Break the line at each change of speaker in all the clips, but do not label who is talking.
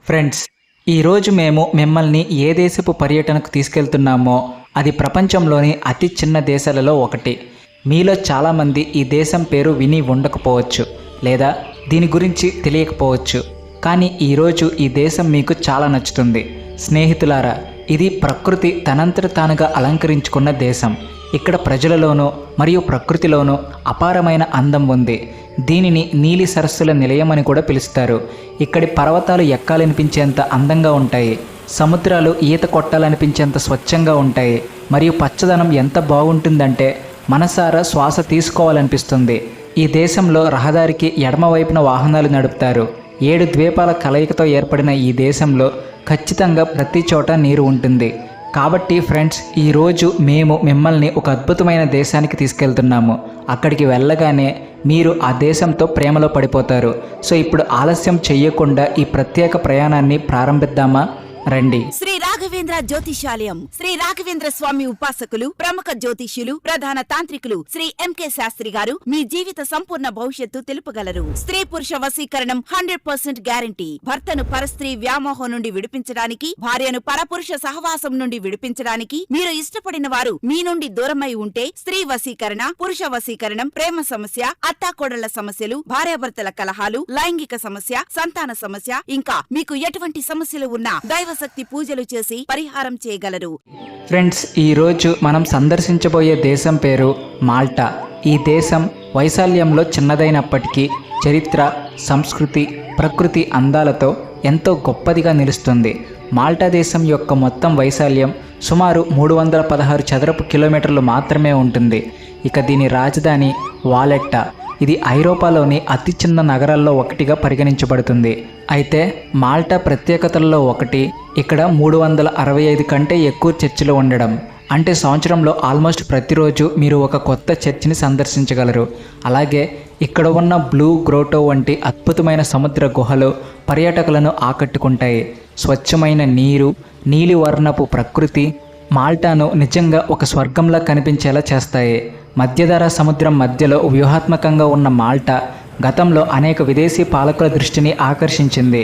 Friends, ఈరోజు మేము మిమ్మల్ని ఏ దేశపు పర్యటనకు తీసుకెళ్తున్నామో అది ప్రపంచంలోని అతి చిన్న దేశాలలో ఒకటి. మీలో చాలామంది ఈ దేశం పేరు విని ఉండకపోవచ్చు లేదా దీని గురించి తెలియకపోవచ్చు. కానీ ఈరోజు ఈ దేశం మీకు చాలా నచ్చుతుంది. స్నేహితులారా, ఇది ప్రకృతి తనంతట తానుగా అలంకరించుకున్న దేశం. ఇక్కడ ప్రజలలోనూ మరియు ప్రకృతిలోనూ అపారమైన అందం ఉంది. దీనిని నీలి సరస్సుల నిలయం అని కూడా పిలుస్తారు. ఇక్కడి పర్వతాలు ఎక్కాలనిపించేంత అందంగా ఉంటాయి. సముద్రాలు ఈత కొట్టాలనిపించేంత స్వచ్ఛంగా ఉంటాయి. మరియు పచ్చదనం ఎంత బాగుంటుందంటే మనసారా శ్వాస తీసుకోవాలనిపిస్తుంది. ఈ దేశంలో రహదారికి ఎడమవైపున వాహనాలు నడుపుతారు. 7 ద్వీపాల కలయికతో ఏర్పడిన ఈ దేశంలో ఖచ్చితంగా ప్రతి చోట నీరు ఉంటుంది. కాబట్టి ఫ్రెండ్స్, ఈరోజు మేము మిమ్మల్ని ఒక అద్భుతమైన దేశానికి తీసుకెళ్తున్నాము. అక్కడికి వెళ్ళగానే మీరు ఆ దేశంతో ప్రేమలో పడిపోతారు. సో ఇప్పుడు ఆలస్యం చెయ్యకుండా ఈ ప్రత్యేక ప్రయాణాన్ని ప్రారంభిద్దామా? రండి.
శ్రీ రాఘవేంద్ర జ్యోతిషాలయం, శ్రీ రాఘవేంద్ర స్వామి ఉపాసకులు, ప్రముఖ జ్యోతిష్యులు, ప్రధాన తాంత్రికులు శ్రీ ఎంకే శాస్త్రి గారు మీ జీవిత సంపూర్ణ భవిష్యత్తు తెలుపగలరు. స్త్రీ పురుష వశీకరణం 100% గ్యారంటీ. భర్తను పరస్త్రీ వ్యామోహం నుండి విడిపించడానికి, భార్యను పరపురుష సహవాసం నుండి విడిపించడానికి, మీరు ఇష్టపడిన వారు మీ నుండి దూరమై ఉంటే స్త్రీ వశీకరణ, పురుష వశీకరణం, ప్రేమ సమస్య, అత్తాకోడళ్ల సమస్యలు, భార్యాభర్తల కలహాలు, లైంగిక సమస్య, సంతాన సమస్య, ఇంకా మీకు ఎటువంటి సమస్యలు ఉన్నా దైవశక్తి పూజలు చేసి పరిహారం చేయగలరు.
ఫ్రెండ్స్, ఈరోజు మనం సందర్శించబోయే దేశం పేరు మాల్టా. ఈ దేశం వైశాల్యంలో చిన్నదైనప్పటికీ చరిత్ర, సంస్కృతి, ప్రకృతి అందాలతో ఎంతో గొప్పదిగా నిలుస్తుంది. మాల్టా దేశం యొక్క మొత్తం వైశాల్యం సుమారు 316 చదరపు కిలోమీటర్లు మాత్రమే ఉంటుంది. ఇక దీని రాజధాని వాలెట్టా. ఇది ఐరోపాలోని అతి చిన్న నగరాల్లో ఒకటిగా పరిగణించబడుతుంది. అయితే మాల్టా ప్రత్యేకతల్లో ఒకటి, ఇక్కడ 365 కంటే ఎక్కువ చర్చిలు ఉండడం. అంటే సంవత్సరంలో ఆల్మోస్ట్ ప్రతిరోజు మీరు ఒక కొత్త చర్చిని సందర్శించగలరు. అలాగే ఇక్కడ ఉన్న బ్లూ గ్రోటో వంటి అద్భుతమైన సముద్ర గుహలు పర్యాటకులను ఆకట్టుకుంటాయి. స్వచ్ఛమైన నీరు, నీలివర్ణపు ప్రకృతి మాల్టాను నిజంగా ఒక స్వర్గంలా కనిపించేలా చేస్తాయి. మధ్యధరా సముద్రం మధ్యలో వ్యూహాత్మకంగా ఉన్న మాల్టా గతంలో అనేక విదేశీ పాలకుల దృష్టిని ఆకర్షించింది.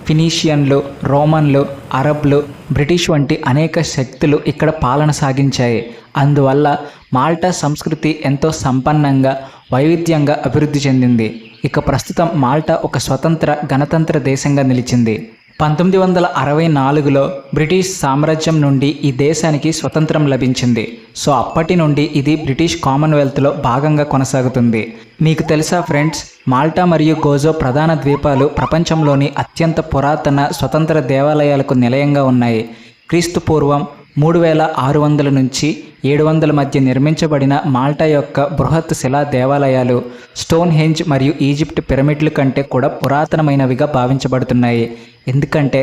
ఫినీషియన్లు, రోమన్లు, అరబ్లు, బ్రిటిష్ వంటి అనేక శక్తులు ఇక్కడ పాలన సాగించాయి. అందువల్ల మాల్టా సంస్కృతి ఎంతో సంపన్నంగా, వైవిధ్యంగా అభివృద్ధి చెందింది. ఇక ప్రస్తుతం మాల్టా ఒక స్వతంత్ర గణతంత్ర దేశంగా నిలిచింది. 1964లో బ్రిటిష్ సామ్రాజ్యం నుండి ఈ దేశానికి స్వతంత్రం లభించింది. సో అప్పటి నుండి ఇది బ్రిటిష్ కామన్వెల్త్లో భాగంగా కొనసాగుతుంది. మీకు తెలుసా ఫ్రెండ్స్, మాల్టా మరియు గోజో ప్రధాన ద్వీపాలు ప్రపంచంలోని అత్యంత పురాతన స్వతంత్ర దేవాలయాలకు నిలయంగా ఉన్నాయి. క్రీస్తు పూర్వం 3600 నుంచి 700 మధ్య నిర్మించబడిన మాల్టా యొక్క బృహత్ శిలా దేవాలయాలు స్టోన్ హెంజ్ మరియు ఈజిప్ట్ పిరమిడ్ల కంటే కూడా పురాతనమైనవిగా భావించబడుతున్నాయి. ఎందుకంటే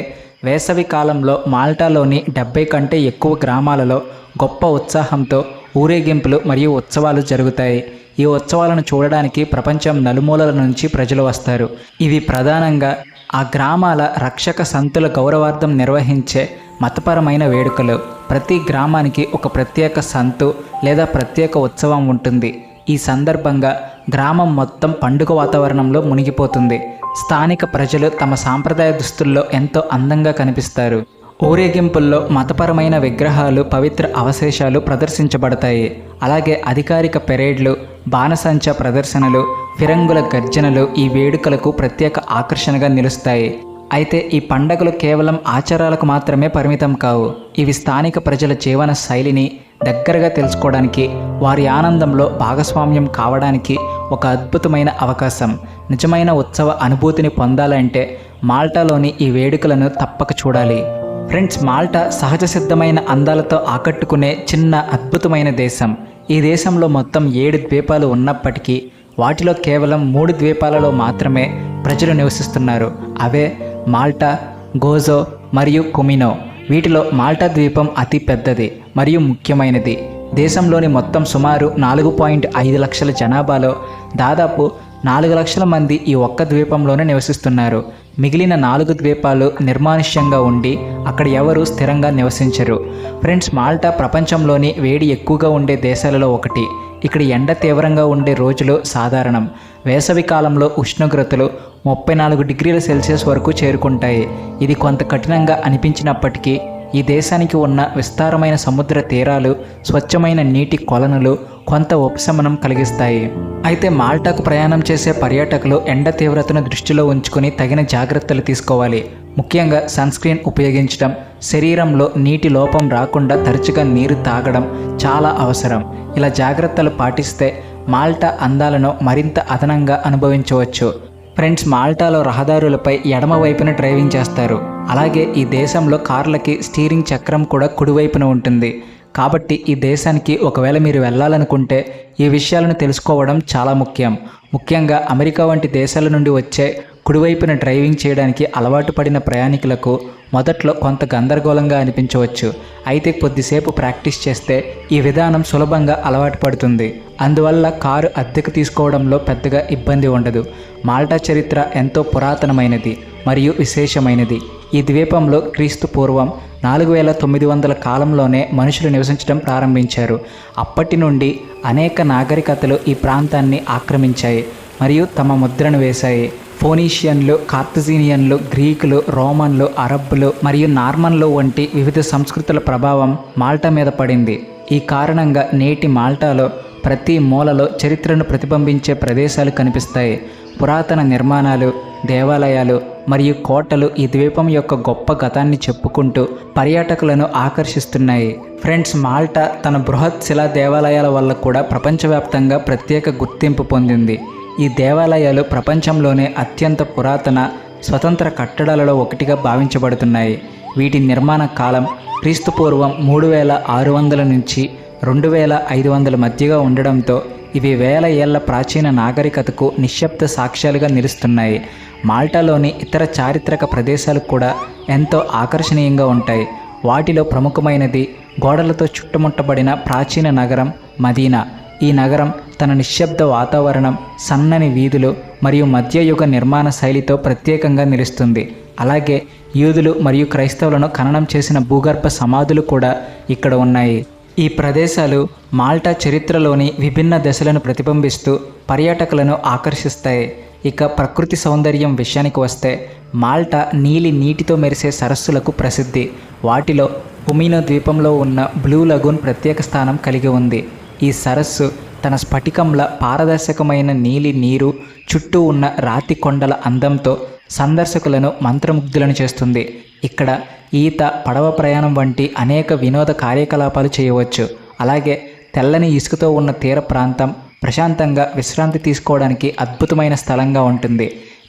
వేసవి కాలంలో మాల్టాలోని 70 కంటే ఎక్కువ గ్రామాలలో గొప్ప ఉత్సాహంతో ఊరేగింపులు మరియు ఉత్సవాలు జరుగుతాయి. ఈ ఉత్సవాలను చూడడానికి ప్రపంచం నలుమూలల నుంచి ప్రజలు వస్తారు. ఇవి ప్రధానంగా ఆ గ్రామాల రక్షక సంతుల గౌరవార్థం నిర్వహించే మతపరమైన వేడుకలు. ప్రతి గ్రామానికి ఒక ప్రత్యేక సంతు లేదా ప్రత్యేక ఉత్సవం ఉంటుంది. ఈ సందర్భంగా గ్రామం మొత్తం పండుగ వాతావరణంలో మునిగిపోతుంది. స్థానిక ప్రజలు తమ సాంప్రదాయ దుస్తుల్లో ఎంతో అందంగా కనిపిస్తారు. ఊరేగింపుల్లో మతపరమైన విగ్రహాలు, పవిత్ర అవశేషాలు ప్రదర్శించబడతాయి. అలాగే అధికారిక పెరేడ్లు, బాణసంచ ప్రదర్శనలు, ఫిరంగుల గర్జనలు ఈ వేడుకలకు ప్రత్యేక ఆకర్షణగా నిలుస్తాయి. అయితే ఈ పండగలు కేవలం ఆచారాలకు మాత్రమే పరిమితం కావు. ఇవి స్థానిక ప్రజల జీవన శైలిని దగ్గరగా తెలుసుకోవడానికి, వారి ఆనందంలో భాగస్వామ్యం కావడానికి ఒక అద్భుతమైన అవకాశం. నిజమైన ఉత్సవ అనుభూతిని పొందాలంటే మాల్టాలోని ఈ వేడుకలను తప్పక చూడాలి. ఫ్రెండ్స్, మాల్టా సహజ సిద్ధమైన అందాలతో ఆకట్టుకునే చిన్న అద్భుతమైన దేశం. ఈ దేశంలో మొత్తం 7 ద్వీపాలు ఉన్నప్పటికీ వాటిలో కేవలం 3 ద్వీపాలలో మాత్రమే ప్రజలు నివసిస్తున్నారు. అవే మాల్టా, గోజో మరియు కొమినో. వీటిలో మాల్టా ద్వీపం అతి పెద్దది మరియు ముఖ్యమైనది. దేశంలోని మొత్తం సుమారు 4.5 లక్షల జనాభాలో దాదాపు 4 లక్షల మంది ఈ ఒక్క ద్వీపంలోనే నివసిస్తున్నారు. మిగిలిన 4 ద్వీపాలు నిర్మానుష్యంగా ఉండి అక్కడ ఎవరూ స్థిరంగా నివసించరు. ఫ్రెండ్స్, మాల్టా ప్రపంచంలోని వేడి ఎక్కువగా ఉండే దేశాలలో ఒకటి. ఇక్కడ ఎండ తీవ్రంగా ఉండే రోజులు సాధారణం. వేసవి కాలంలో ఉష్ణోగ్రతలు 34 డిగ్రీల సెల్సియస్ వరకు చేరుకుంటాయి. ఇది కొంత కఠినంగా అనిపించినప్పటికీ ఈ దేశానికి ఉన్న విస్తారమైన సముద్ర తీరాలు, స్వచ్ఛమైన నీటి కొలనులు కొంత ఉపశమనం కలిగిస్తాయి. అయితే మాల్టాకు ప్రయాణం చేసే పర్యాటకులు ఎండ తీవ్రతను దృష్టిలో ఉంచుకుని తగిన జాగ్రత్తలు తీసుకోవాలి. ముఖ్యంగా సన్ స్క్రీన్ ఉపయోగించడం, శరీరంలో నీటి లోపం రాకుండా తరచుగా నీరు తాగడం చాలా అవసరం. ఇలా జాగ్రత్తలు పాటిస్తే మాల్టా అందాలను మరింత అదనంగా అనుభవించవచ్చు. ఫ్రెండ్స్, మాల్టాలో రహదారులపై ఎడమ వైపున డ్రైవింగ్ చేస్తారు. అలాగే ఈ దేశంలో కార్లకి స్టీరింగ్ చక్రం కూడా కుడివైపున ఉంటుంది. కాబట్టి ఈ దేశానికి ఒకవేళ మీరు వెళ్ళాలనుకుంటే ఈ విషయాలను తెలుసుకోవడం చాలా ముఖ్యం. ముఖ్యంగా అమెరికా వంటి దేశాల నుండి వచ్చే కుడివైపున డ్రైవింగ్ చేయడానికి అలవాటు పడిన ప్రయాణికులకు మొదట్లో కొంత గందరగోళంగా అనిపించవచ్చు. అయితే కొద్దిసేపు ప్రాక్టీస్ చేస్తే ఈ విధానం సులభంగా అలవాటు పడుతుంది. అందువల్ల కారు అద్దెకు తీసుకోవడంలో పెద్దగా ఇబ్బంది ఉండదు. మాల్టా చరిత్ర ఎంతో పురాతనమైనది మరియు విశేషమైనది. ఈ ద్వీపంలో క్రీస్తు పూర్వం 4900 కాలంలోనే మనుషులు నివసించడం ప్రారంభించారు. అప్పటి నుండి అనేక నాగరికతలు ఈ ప్రాంతాన్ని ఆక్రమించాయి మరియు తమ ముద్రను వేశాయి. ఫోనీషియన్లు, కార్తజీనియన్లు, గ్రీకులు, రోమన్లు, అరబ్బులు మరియు నార్మన్లు వంటి వివిధ సంస్కృతుల ప్రభావం మాల్టా మీద పడింది. ఈ కారణంగా నేటి మాల్టాలో ప్రతి మూలలో చరిత్రను ప్రతిబింబించే ప్రదేశాలు కనిపిస్తాయి. పురాతన నిర్మాణాలు, దేవాలయాలు మరియు కోటలు ఈ ద్వీపం యొక్క గొప్ప గతాన్ని చెప్పుకుంటూ పర్యాటకులను ఆకర్షిస్తున్నాయి. ఫ్రెండ్స్, మాల్టా తన బృహత్ శిలా దేవాలయాల వల్ల కూడా ప్రపంచవ్యాప్తంగా ప్రత్యేక గుర్తింపు పొందింది. ఈ దేవాలయాలు ప్రపంచంలోనే అత్యంత పురాతన స్వతంత్ర కట్టడాలలో ఒకటిగా భావించబడుతున్నాయి. వీటి నిర్మాణ కాలం క్రీస్తుపూర్వం 3600 నుంచి 2500 మధ్యగా ఉండడంతో ఇవి వేల ఏళ్ల ప్రాచీన నాగరికతకు నిశ్శబ్ద సాక్ష్యాలుగా నిలుస్తున్నాయి. మాల్టాలోని ఇతర చారిత్రక ప్రదేశాలు కూడా ఎంతో ఆకర్షణీయంగా ఉంటాయి. వాటిలో ప్రముఖమైనది గోడలతో చుట్టుముట్టబడిన ప్రాచీన నగరం మదీనా. ఈ నగరం తన నిశ్శబ్ద వాతావరణం, సన్నని వీధులు మరియు మధ్యయుగ నిర్మాణ శైలితో ప్రత్యేకంగా నిలుస్తుంది. అలాగే యూదులు మరియు క్రైస్తవులను ఖననం చేసిన భూగర్భ సమాధులు కూడా ఇక్కడ ఉన్నాయి. ఈ ప్రదేశాలు మాల్టా చరిత్రలోని విభిన్న దశలను ప్రతిబింబిస్తూ పర్యాటకులను ఆకర్షిస్తాయి. ఇక ప్రకృతి సౌందర్యం విషయానికి వస్తే మాల్టా నీటితో మెరిసే సరస్సులకు ప్రసిద్ధి. వాటిలో ఉమినో ద్వీపంలో ఉన్న బ్లూ లగూన్ ప్రత్యేక స్థానం కలిగి ఉంది. ఈ సరస్సు తన స్ఫటికంలా పారదర్శకమైన నీరు, చుట్టూ ఉన్న రాతి కొండల అందంతో సందర్శకులను మంత్రముగ్ధులను చేస్తుంది. ఇక్కడ ఈత, పడవ ప్రయాణం వంటి అనేక వినోద కార్యకలాపాలు చేయవచ్చు. అలాగే తెల్లని ఇసుకతో ఉన్న తీర ప్రాంతం ప్రశాంతంగా విశ్రాంతి తీసుకోవడానికి అద్భుతమైన స్థలంగా ఉంటుంది.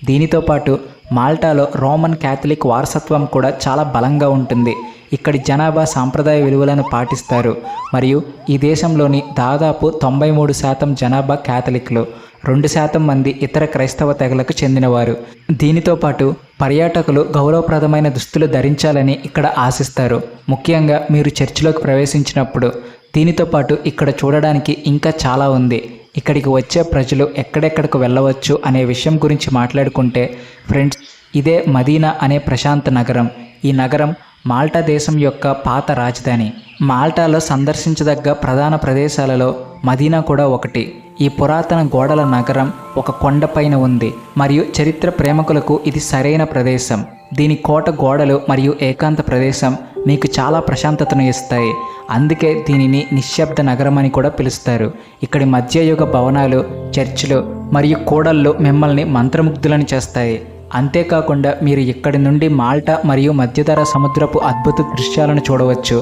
దీనితో పాటు మాల్టాలో రోమన్ క్యాథలిక్ వారసత్వం కూడా చాలా బలంగా ఉంటుంది. ఇక్కడి జనాభా సాంప్రదాయ విలువలను పాటిస్తారు మరియు ఈ దేశంలోని దాదాపు 93% జనాభా క్యాథలిక్లు, 2% మంది ఇతర క్రైస్తవ తెగలకు చెందినవారు. దీనితో పాటు పర్యాటకులు గౌరవప్రదమైన దుస్తులు ధరించాలని ఇక్కడ ఆశిస్తారు, ముఖ్యంగా మీరు చర్చిలోకి ప్రవేశించినప్పుడు. దీనితో పాటు ఇక్కడ చూడడానికి ఇంకా చాలా ఉంది. ఇక్కడికి వచ్చే ప్రజలు ఎక్కడెక్కడికి వెళ్ళవచ్చు అనే విషయం గురించి మాట్లాడుకుంటే ఫ్రెండ్స్, ఇదే మదీనా అనే ప్రశాంత నగరం. ఈ నగరం మాల్టా దేశం యొక్క పాత రాజధాని. మాల్టాలో సందర్శించదగ్గ ప్రధాన ప్రదేశాలలో మదీనా కూడా ఒకటి. ఈ పురాతన గోడల నగరం ఒక కొండపైన ఉంది మరియు చరిత్ర ప్రేమికులకు ఇది సరైన ప్రదేశం. దీని కోట గోడలు మరియు ఏకాంత ప్రదేశం మీకు చాలా ప్రశాంతతను ఇస్తాయి. అందుకే దీనిని నిశ్శబ్ద నగరం అని కూడా పిలుస్తారు. ఇక్కడి మధ్యయుగ భవనాలు, చర్చిలు మరియు కూడళ్ళు మిమ్మల్ని మంత్రముగ్ధులను చేస్తాయి. అంతేకాకుండా మీరు ఇక్కడి నుండి మాల్టా మరియు మధ్యధర సముద్రపు అద్భుత దృశ్యాలను చూడవచ్చు.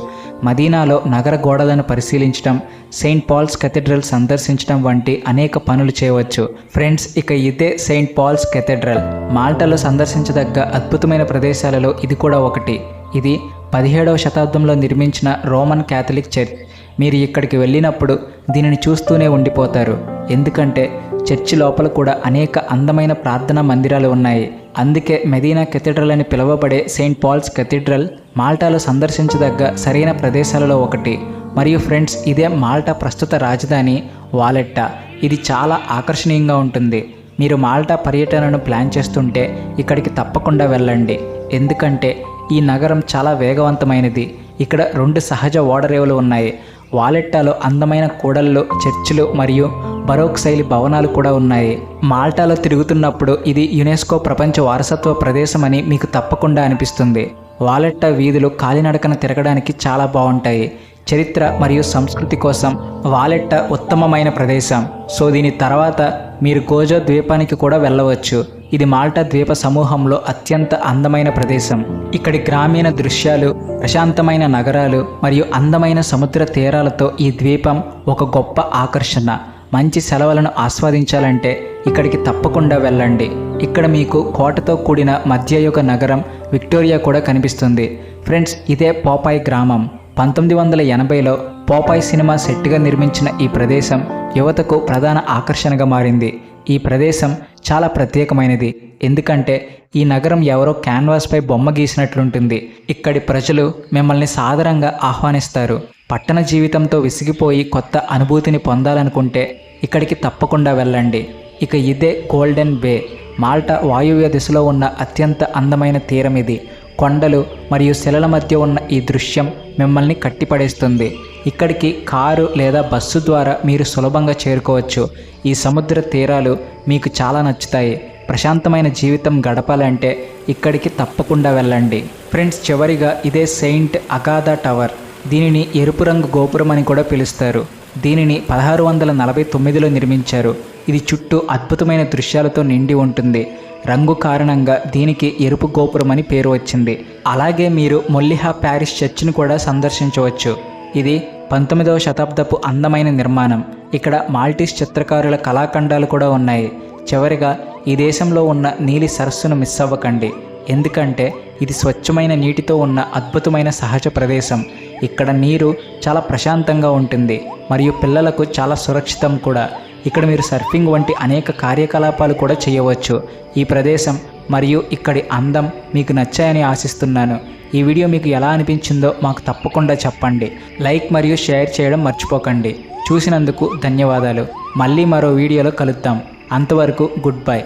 మదీనాలో నగర గోడలను పరిశీలించడం, సెయింట్ పాల్స్ కెథీడ్రల్ సందర్శించడం వంటి అనేక పనులు చేయవచ్చు. ఫ్రెండ్స్, ఇక ఇదే సెయింట్ పాల్స్ కెథీడ్రల్. మాల్టాలో సందర్శించదగ్గ అద్భుతమైన ప్రదేశాలలో ఇది కూడా ఒకటి. ఇది 17వ శతాబ్దంలో నిర్మించిన రోమన్ క్యాథలిక్ చర్చ్. మీరు ఇక్కడికి వెళ్ళినప్పుడు దీనిని చూస్తూనే ఉండిపోతారు, ఎందుకంటే చర్చి లోపల కూడా అనేక అందమైన ప్రార్థనా మందిరాలు ఉన్నాయి. అందుకే మెదీనా కెథీడ్రల్ అని పిలువబడే సెయింట్ పాల్స్ కెథీడ్రల్ మాల్టాలో సందర్శించదగ్గ సరైన ప్రదేశాలలో ఒకటి. మరియు ఫ్రెండ్స్, ఇదే మాల్టా ప్రస్తుత రాజధాని వాలెట్టా. ఇది చాలా ఆకర్షణీయంగా ఉంటుంది. మీరు మాల్టా పర్యటనను ప్లాన్ చేస్తుంటే ఇక్కడికి తప్పకుండా వెళ్ళండి, ఎందుకంటే ఈ నగరం చాలా వేగవంతమైనది. ఇక్కడ 2 సహజ ఓడరేవులు ఉన్నాయి. వాలెట్టాలో అందమైన కూడళ్ళు, చర్చిలు మరియు బరోక్ శైలి భవనాలు కూడా ఉన్నాయి. మాల్టాలో తిరుగుతున్నప్పుడు ఇది యునెస్కో ప్రపంచ వారసత్వ ప్రదేశమని మీకు తప్పకుండా అనిపిస్తుంది. వాలెట్టా వీధులు కాలినడకన తిరగడానికి చాలా బాగుంటాయి. చరిత్ర మరియు సంస్కృతి కోసం వాలెట్టా ఉత్తమమైన ప్రదేశం. సో దీని తర్వాత మీరు గోజో ద్వీపానికి కూడా వెళ్ళవచ్చు. ఇది మాల్టా ద్వీప సమూహంలో అత్యంత అందమైన ప్రదేశం. ఇక్కడి గ్రామీణ దృశ్యాలు, ప్రశాంతమైన నగరాలు మరియు అందమైన సముద్ర తీరాలతో ఈ ద్వీపం ఒక గొప్ప ఆకర్షణ. మంచి సెలవులను ఆస్వాదించాలంటే ఇక్కడికి తప్పకుండా వెళ్ళండి. ఇక్కడ మీకు కోటతో కూడిన మధ్యయుగ నగరం విక్టోరియా కూడా కనిపిస్తుంది. ఫ్రెండ్స్, ఇదే పోపాయ్ గ్రామం. 1980లో పోపాయ్ సినిమా సెట్గా నిర్మించిన ఈ ప్రదేశం యువతకు ప్రధాన ఆకర్షణగా మారింది. ఈ ప్రదేశం చాలా ప్రత్యేకమైనది, ఎందుకంటే ఈ నగరం ఎవరో క్యాన్వాస్పై బొమ్మ గీసినట్లుంటుంది. ఇక్కడి ప్రజలు మిమ్మల్ని సాదరంగా ఆహ్వానిస్తారు. పట్టణ జీవితంతో విసిగిపోయి కొత్త అనుభూతిని పొందాలనుకుంటే ఇక్కడికి తప్పకుండా వెళ్ళండి. ఇక ఇదే గోల్డెన్ బే. మాల్టా వాయువ్య దిశలో ఉన్న అత్యంత అందమైన తీరం ఇది. కొండలు మరియు శిలల మధ్య ఉన్న ఈ దృశ్యం మిమ్మల్ని కట్టిపడేస్తుంది. ఇక్కడికి కారు లేదా బస్సు ద్వారా మీరు సులభంగా చేరుకోవచ్చు. ఈ సముద్ర తీరాలు మీకు చాలా నచ్చుతాయి. ప్రశాంతమైన జీవితం గడపాలంటే ఇక్కడికి తప్పకుండా వెళ్ళండి. ఫ్రెండ్స్, చివరిగా ఇదే సెయింట్ అగాథా టవర్. దీనిని ఎరుపు రంగు గోపురం అని కూడా పిలుస్తారు. దీనిని 1649లో నిర్మించారు. ఇది చుట్టూ అద్భుతమైన దృశ్యాలతో నిండి ఉంటుంది. రంగు కారణంగా దీనికి ఎరుపు గోపురం అని పేరు వచ్చింది. అలాగే మీరు మొల్లిహా ప్యారిష్ చర్చిని కూడా సందర్శించవచ్చు. ఇది 19వ శతాబ్దపు అందమైన నిర్మాణం. ఇక్కడ మాల్టీస్ చిత్రకారుల కళాఖండాలు కూడా ఉన్నాయి. చివరిగా ఈ దేశంలో ఉన్న నీలి సరస్సును మిస్ అవ్వకండి, ఎందుకంటే ఇది స్వచ్ఛమైన నీటితో ఉన్న అద్భుతమైన సహజ ప్రదేశం. ఇక్కడ నీరు చాలా ప్రశాంతంగా ఉంటుంది మరియు పిల్లలకు చాలా సురక్షితం కూడా. ఇక్కడ మీరు సర్ఫింగ్ వంటి అనేక కార్యకలాపాలు కూడా చేయవచ్చు. ఈ ప్రదేశం మరియు ఇక్కడి అందం మీకు నచ్చాయని ఆశిస్తున్నాను. ఈ వీడియో మీకు ఎలా అనిపించిందో మాకు తప్పకుండా చెప్పండి. లైక్ మరియు షేర్ చేయడం మర్చిపోకండి. చూసినందుకు ధన్యవాదాలు. మళ్ళీ మరో వీడియోలో కలుద్దాం. అంతవరకు గుడ్ బై.